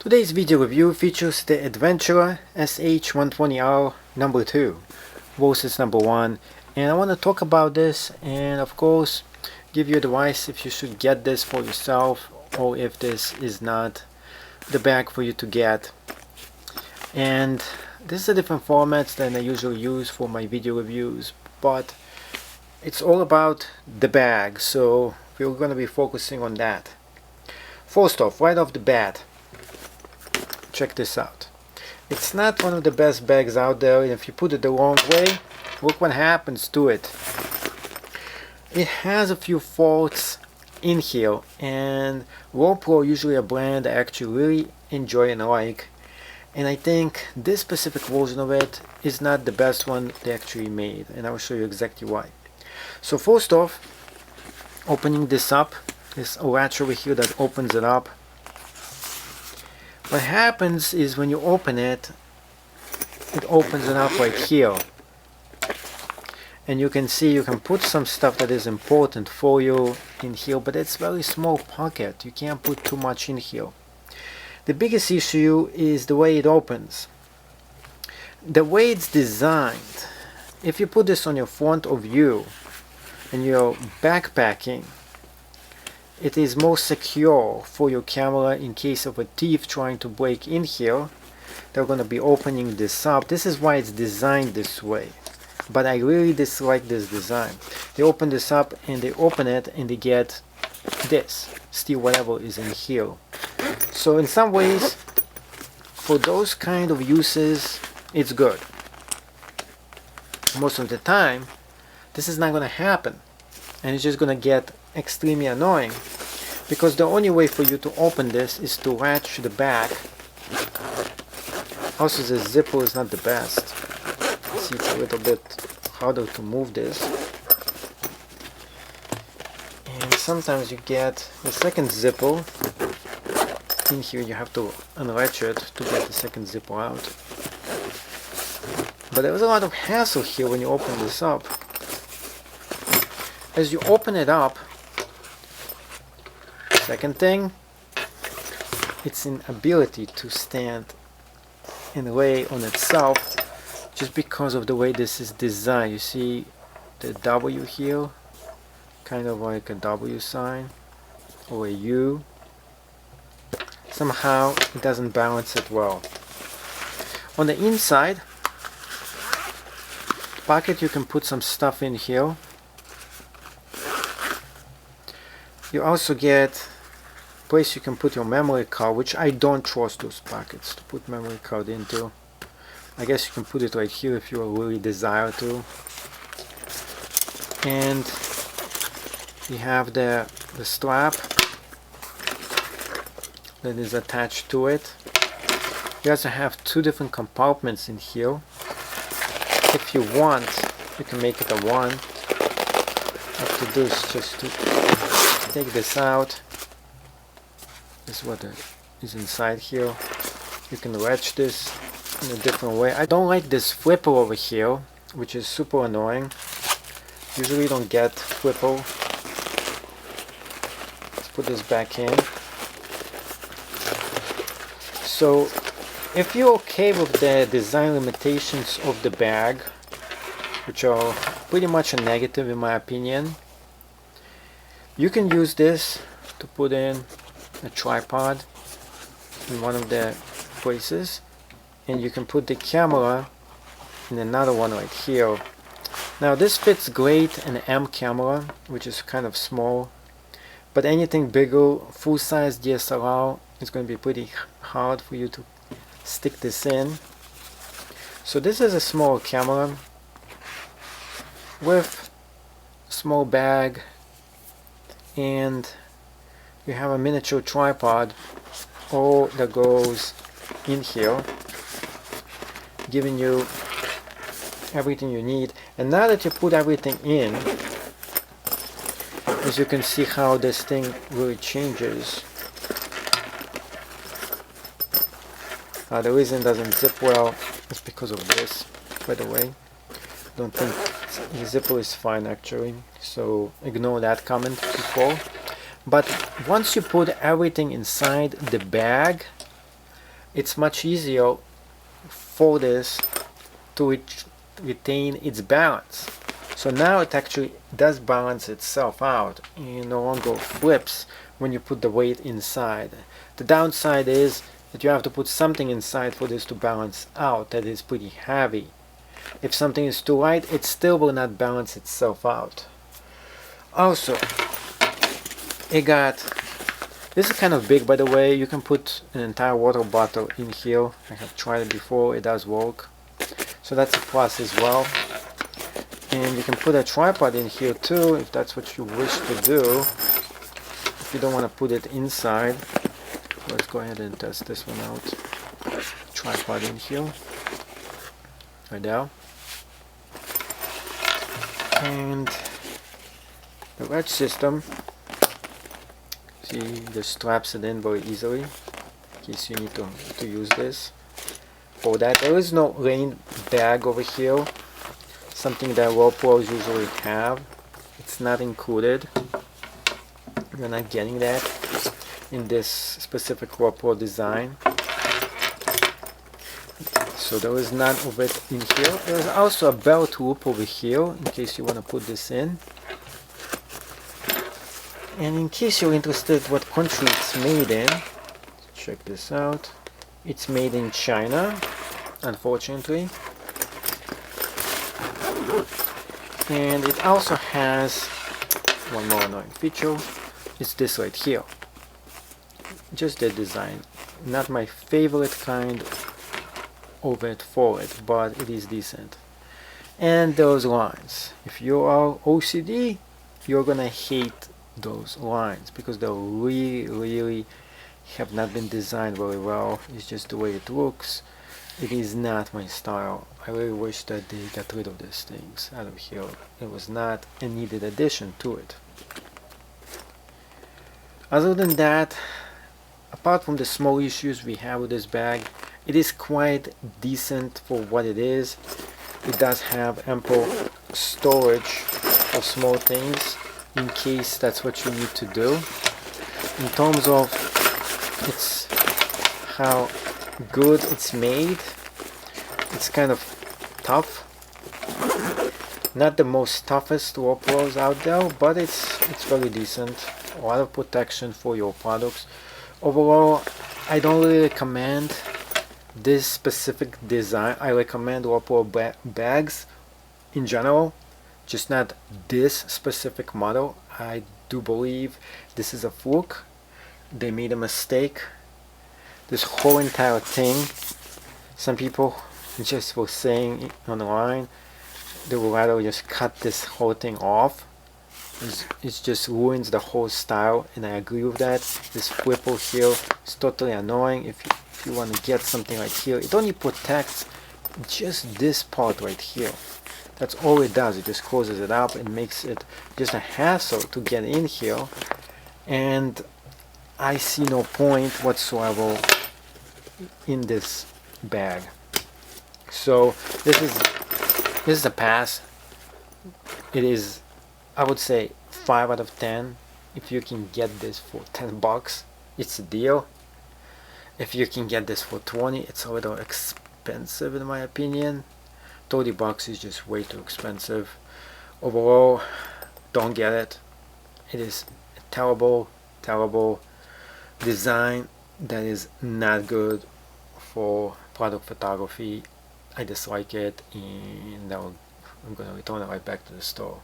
Today's video review features the Adventura SH120R number 2 versus number 1, and I want to talk about this and of course give you advice if you should get this for yourself or if this is not the bag for you to get. And this is a different format than I usually use for my video reviews, but it's all about the bag, so we're going to be focusing on that. First off, right off the bat, check this out. It's not one of the best bags out there, and if you put it the wrong way, look what happens to it. It has a few faults in here, and Lowepro, usually a brand I actually really enjoy and like, and I think this specific version of it is not the best one they actually made, and I will show you exactly why. So first off, opening this up, this latch over here that opens it up. What happens is when you open it, it opens it up right here, and you can see you can put some stuff that is important for you in here, but it's very small pocket. You can't put too much in here. The biggest issue is the way it opens. The way it's designed, if you put this on your front of you and you're backpacking, it is more secure for your camera in case of a thief trying to break in here. They're going to be opening this up. This is why it's designed this way. But I really dislike this design. They open this up and they open it and they get this. Steal whatever is in here. So in some ways, for those kind of uses, it's good. Most of the time, this is not going to happen. And it's just going to get extremely annoying, because the only way for you to open this is to latch the back. Also, the zipper is not the best. See, it's a little bit harder to move this, and sometimes you get the second zipper in here. You have to unlatch it to get the second zipper out, but there's a lot of hassle here when you open this up. As you open it up, second thing, its inability to stand and lay on itself, just because of the way this is designed. You see the W here, kind of like a W sign or a U. Somehow it doesn't balance it well. On the inside pocket, you can put some stuff in here. You also get a place you can put your memory card, which I don't trust those pockets to put memory card into. I guess you can put it right here if you really desire to. And you have the strap that is attached to it. You also have two different compartments in here. If you want, you can make it a one. Have to do is just to take this out. This is what is inside here. You can latch this in a different way. I don't like this flipper over here, which is super annoying. Usually you don't get flipper. Let's put this back in. So if you're okay with the design limitations of the bag, which are pretty much a negative in my opinion, you can use this to put in a tripod in one of the places, and you can put the camera in another one right here. Now this fits great in an M camera, which is kind of small, but anything bigger, full-size DSLR, is going to be pretty hard for you to stick this in. So this is a small camera with a small bag, and you have a miniature tripod all that goes in here, giving you everything you need. And now that you put everything in, as you can see how this thing really changes. The reason it doesn't zip well is because of this, by the way. I don't think the zipper is fine actually, so ignore that comment before. But once you put everything inside the bag, it's much easier for this to retain its balance. So now it actually does balance itself out and no longer flips when you put the weight inside. The downside is that you have to put something inside for this to balance out that is pretty heavy. If something is too light, it still will not balance itself out. Also, this is kind of big, by the way. You can put an entire water bottle in here. I have tried it before, it does work. So that's a plus as well. And you can put a tripod in here too, if that's what you wish to do. If you don't want to put it inside. Let's go ahead and test this one out. Tripod in here. Right there. And the latch system. See, just straps it in very easily in case you need to use this. For that, there is no rain bag over here, something that Lowepros usually have. It's not included. You're not getting that in this specific Lowepro design. So there is none of it in here. There is also a belt loop over here in case you want to put this in. And in case you're interested what country it's made in, check this out. It's made in China, unfortunately. And it also has one more annoying feature. It's this right here. Just the design. Not my favorite kind of it for it, but it is decent. And those lines. If you are OCD, you're gonna hate those lines because they really have not been designed very well. It's just the way it looks. It is not my style. I really wish that they got rid of these things out of here. It was not a needed addition to it. Other than that, apart from the small issues we have with this bag, it is quite decent for what it is. It does have ample storage for small things in case that's what you need to do. In terms of how good it's made, it's kind of tough. Not the most toughest Lowepros out there, but it's very decent. A lot of protection for your products. Overall, I don't really recommend this specific design. I recommend Lowepro bags in general, just not this specific model. I do believe this is a fluke. They made a mistake. This whole entire thing, some people just were saying online they would rather just cut this whole thing off. It just ruins the whole style, and I agree with that. This flipper here is totally annoying. If you want to get something like here, it only protects just this part right here. That's all it does. It just closes it up and makes it just a hassle to get in here, and I see no point whatsoever in this bag. So this is a pass. It is, I would say, 5 out of 10. If you can get this for 10 bucks, it's a deal. If you can get this for 20, it's a little expensive in my opinion. 30 bucks is just way too expensive. Overall, don't get it. It is a terrible design that is not good for product photography. I dislike it, and I'm gonna return it right back to the store.